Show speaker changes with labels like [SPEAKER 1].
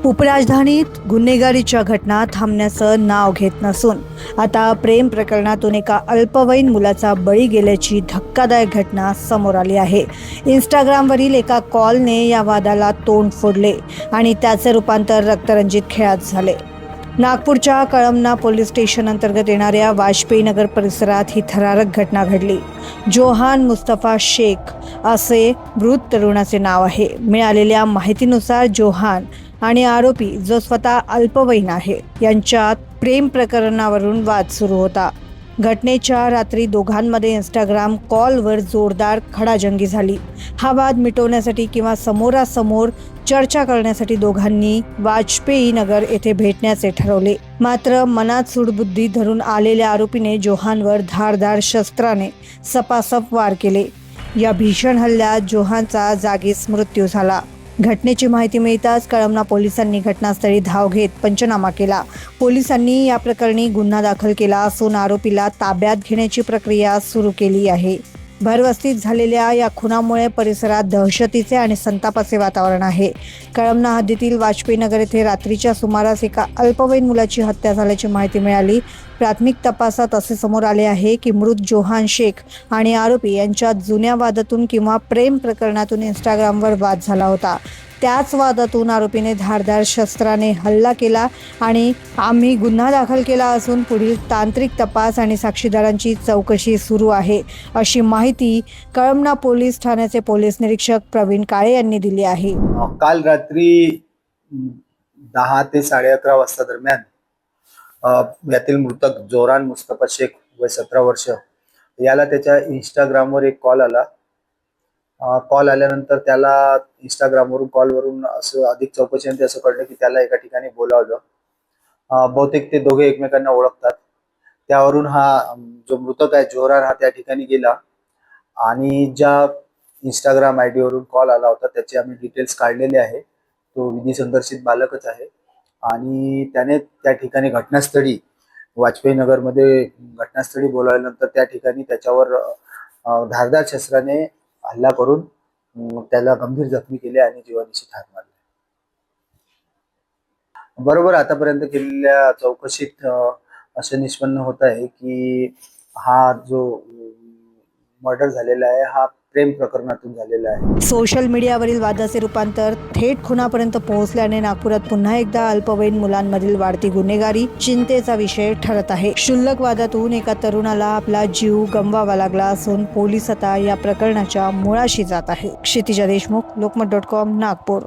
[SPEAKER 1] उपराजधानीत गुन्हेगारीच्या घटना थांबण्याचं नाव घेत नसून आता प्रेम प्रकरणातून एका अल्पवयीन मुलाचा बळी गेल्याची धक्कादायक घटना समोर आली आहे। इंस्टाग्रामवरील एका कॉलने या वादाला तोंड फोडले आणि त्याचे रूपांतर रक्तरंजित खेळात झाले। नागपूरच्या कळमना पोलीस स्टेशन अंतर्गत येणाऱ्या वाजपेयी नगर परिसरात ही थरारक घटना घडली। जोहान मुस्तफा शेख असे मृत तरुणाचे नाव आहे। मिळालेल्या माहितीनुसार जोहान आणि आरोपी जो स्वतः अल्पवयीन आहे यांच्यात प्रेम प्रकरणावरून वाद सुरू होता। घटनेच्या रात्री दोघांमध्ये इंस्टाग्राम कॉलवर जोरदार खडाजंगी झाली। हा वाद मिटवण्यासाठी किंवा समोरासमोर चर्चा करण्यासाठी दोघांनी वाजपेयी नगर येथे भेटण्याचे ठरवले। मात्र मनात सूडबुद्धी धरून आलेल्या आरोपीने जोहानवर धारदार शस्त्राने सपासप वार केले। या भीषण हल्ल्यात जोहानचा जागीच मृत्यू झाला। घटनेची माहिती मिळताच कळमना पोलिसांनी घटनास्थळी धाव घेत पंचनामा केला। पोलिसांनी या प्रकरणी गुन्हा दाखल केला असून आरोपीला ताब्यात घेण्याची प्रक्रिया सुरू केली आहे। भरवस्तीत झालेल्या या खुनामुळे परिसरात दहशतीचे आणि संतापाचे वातावरण आहे। कळमना हद्दीतील वाजपेयी नगर येथे रात्रीच्या सुमारास एका अल्पवयीन मुलाची हत्या झाल्याची माहिती मिळाली। प्राथमिक तपासात असे समोर आले आहे की मृत जोहान शेख आणि आरोपी यांच्यात जुन्या वादातून किंवा प्रेम प्रकरणातून इंस्टाग्रामवर वाद झाला होता। त्याच वादातून आरोपीने धारदार शस्त्राने हल्ला केला आणि आम्ही गुन्हा दाखल केला असून पुढील तांत्रिक तपास आणि साक्षीदारांची चौकशी सुरू आहे, अशी माहिती कळमना पोलीस ठाण्याचे पोलीस निरीक्षक प्रवीण काळे यांनी दिली आहे।
[SPEAKER 2] काल रात्री 10 ते 11:30 वाजता दरम्यान यातील मृतक जोरान मुस्तफा शेख वय 17 वर्ष याला त्याच्या इंस्टाग्रामवर एक कॉल आला। कॉल आल्यानंतर त्याला इंस्टाग्रामवरून कॉलवरून असं अधिक चौकशीनंतर असं कळलं की त्याला एका ठिकाणी बोलावलं। बहुतेक ते दोघे एकमेकांना ओळखतात। त्यावरून हा जो मृतक आहे जोरान हा त्या ठिकाणी गेला आणि ज्या इंस्टाग्राम आयडी वरून कॉल आला होता त्याचे आम्ही डिटेल्स काढलेले आहे। तो विधी संदर्शित बालकच आहे आणि त्याने त्या ठिकाणी घटनास्थळी वाजपेयी नगरमध्ये घटनास्थळी बोलावल्यानंतर त्या ठिकाणी त्याच्यावर धारदार शस्त्राने हल्ला करून त्याला गंभीर जखमी केले आणि जीवानिशी ठार मारले। बरोबर आतापर्यंत केलेल्या चौकशीत असे निष्पन्न होत आहे की हा जो मर्डर झालेला आहे हा प्रेम प्रकरणातून झालेला आहे।
[SPEAKER 1] सोशल मीडियावरील वादाचे रूपांतर थेट खुनापर्यंत पोहोचल्याने नागपुरात पुन्हा एकदा अल्पवयीन मुलांमधील वाढती गुन्हेगारी चिंतेचा विषय ठरत आहे। क्षुल्लक वादातून एका तरुणाला आपला जीव गमवावा लागला असून पोलीस आता या प्रकरणाच्या मुळाशी जात आहे। क्षितिजा देशमुख, लोकमत.com, नागपूर।